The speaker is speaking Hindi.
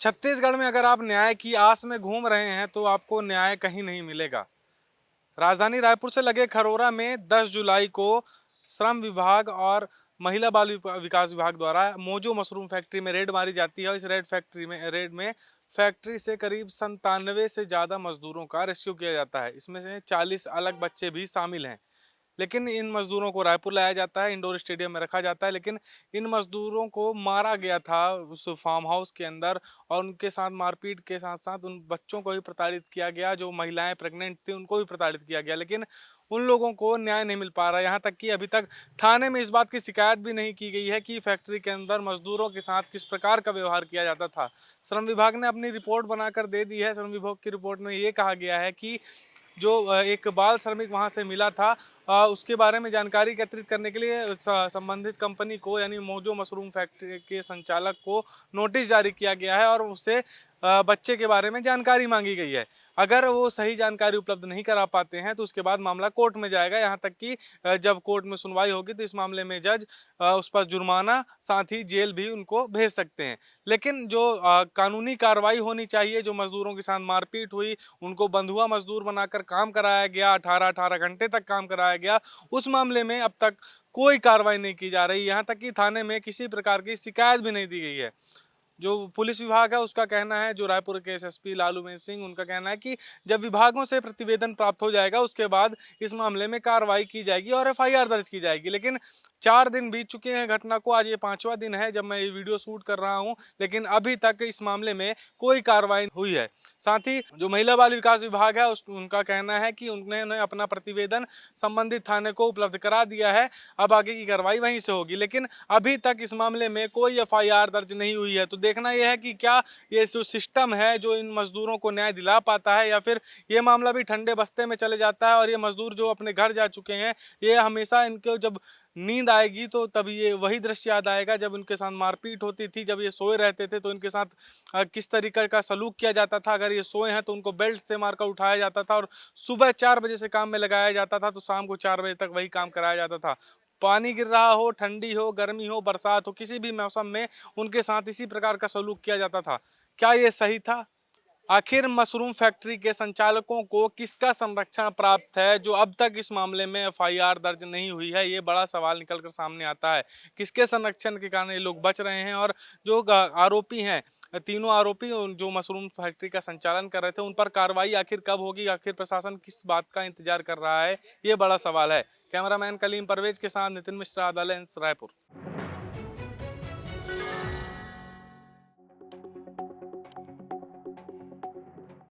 छत्तीसगढ़ में अगर आप न्याय की आस में घूम रहे हैं तो आपको न्याय कहीं नहीं मिलेगा। राजधानी रायपुर से लगे खरोरा में 10 जुलाई को श्रम विभाग और महिला बाल विकास विभाग द्वारा मोजो मशरूम फैक्ट्री में रेड मारी जाती है। इस रेड में फैक्ट्री से करीब 97 से ज़्यादा मजदूरों का रेस्क्यू किया जाता है। इसमें से 40 अलग बच्चे भी शामिल हैं। लेकिन इन मजदूरों को रायपुर लाया जाता है, इंडोर स्टेडियम में रखा जाता है। लेकिन इन मजदूरों को मारा गया था उस फार्म हाउस के अंदर, और उनके साथ मारपीट के साथ साथ उन बच्चों को भी प्रताड़ित किया गया। जो महिलाएं प्रेग्नेंट थी उनको भी प्रताड़ित किया गया। लेकिन उन लोगों को न्याय नहीं मिल पा रहा है। यहाँ तक कि अभी तक थाने में इस बात की शिकायत भी नहीं की गई है कि फैक्ट्री के अंदर मजदूरों के साथ किस प्रकार का व्यवहार किया जाता था। श्रम विभाग ने अपनी रिपोर्ट बनाकर दे दी है। श्रम विभाग की रिपोर्ट में ये कहा गया है कि जो एक बाल श्रमिक वहां से मिला था, उसके बारे में जानकारी एकत्रित करने के लिए संबंधित कंपनी को यानी मोजो मशरूम फैक्ट्री के संचालक को नोटिस जारी किया गया है और उससे बच्चे के बारे में जानकारी मांगी गई है। अगर वो सही जानकारी उपलब्ध नहीं करा पाते हैं तो उसके बाद मामला कोर्ट में जाएगा। यहाँ तक कि जब कोर्ट में सुनवाई होगी तो इस मामले में जज उस पर जुर्माना साथ ही जेल भी उनको भेज सकते हैं। लेकिन जो कानूनी कार्रवाई होनी चाहिए, जो मजदूरों के साथ मारपीट हुई, उनको बंधुआ मजदूर बनाकर काम कराया गया, 18-18 घंटे तक काम कराया गया, उस मामले में अब तक कोई कार्रवाई नहीं की जा रही। यहाँ तक कि थाने में किसी प्रकार की शिकायत भी नहीं दी गई है। जो पुलिस विभाग है उसका कहना है, जो रायपुर के एसएसपी लालूमेंद्र सिंह, उनका कहना है कि जब विभागों से प्रतिवेदन प्राप्त हो जाएगा उसके बाद इस मामले में कार्रवाई की जाएगी और एफआईआर दर्ज की जाएगी। लेकिन 4 दिन बीत चुके हैं घटना को, आज ये 5वां दिन है जब मैं ये वीडियो शूट कर रहा हूँ, लेकिन अभी तक इस मामले में कोई कार्रवाई हुई है। साथ ही जो महिला बाल विकास विभाग है उनका कहना है कि उन्होंने अपना प्रतिवेदन संबंधित थाने को उपलब्ध करा दिया है, अब आगे की कार्रवाई वहीं से होगी। लेकिन अभी तक इस मामले में कोई एफआईआर दर्ज नहीं हुई है। तो देखना यह है कि क्या ये जो सिस्टम है जो इन मजदूरों को न्याय दिला पाता है, या फिर ये मामला भी ठंडे बस्ते में चले जाता है और ये मजदूर जो अपने घर जा चुके हैं, ये हमेशा इनको जब नींद आएगी तो तब ये वही दृश्य याद आएगा जब उनके साथ मारपीट होती थी, जब ये सोए रहते थे तो इनके साथ किस तरीके का सलूक किया जाता था। अगर ये सोए हैं तो उनको बेल्ट से मारकर उठाया जाता था और सुबह 4 बजे से काम में लगाया जाता था तो शाम को 4 बजे तक वही काम कराया जाता था। पानी गिर रहा हो, ठंडी हो, गर्मी हो, बरसात हो, किसी भी मौसम में उनके साथ इसी प्रकार का सलूक किया जाता था। क्या ये सही था? आखिर मशरूम फैक्ट्री के संचालकों को किसका संरक्षण प्राप्त है जो अब तक इस मामले में एफआईआर दर्ज नहीं हुई है? ये बड़ा सवाल निकलकर सामने आता है। किसके संरक्षण के कारण ये लोग बच रहे हैं? और जो आरोपी हैं, तीनों आरोपी जो मशरूम फैक्ट्री का संचालन कर रहे थे, उन पर कार्रवाई आखिर कब होगी? आखिर प्रशासन किस बात का इंतजार कर रहा है? ये बड़ा सवाल है। कैमरामैन कलीम परवेज के साथ नितिन मिश्रा, द लेंस, रायपुर।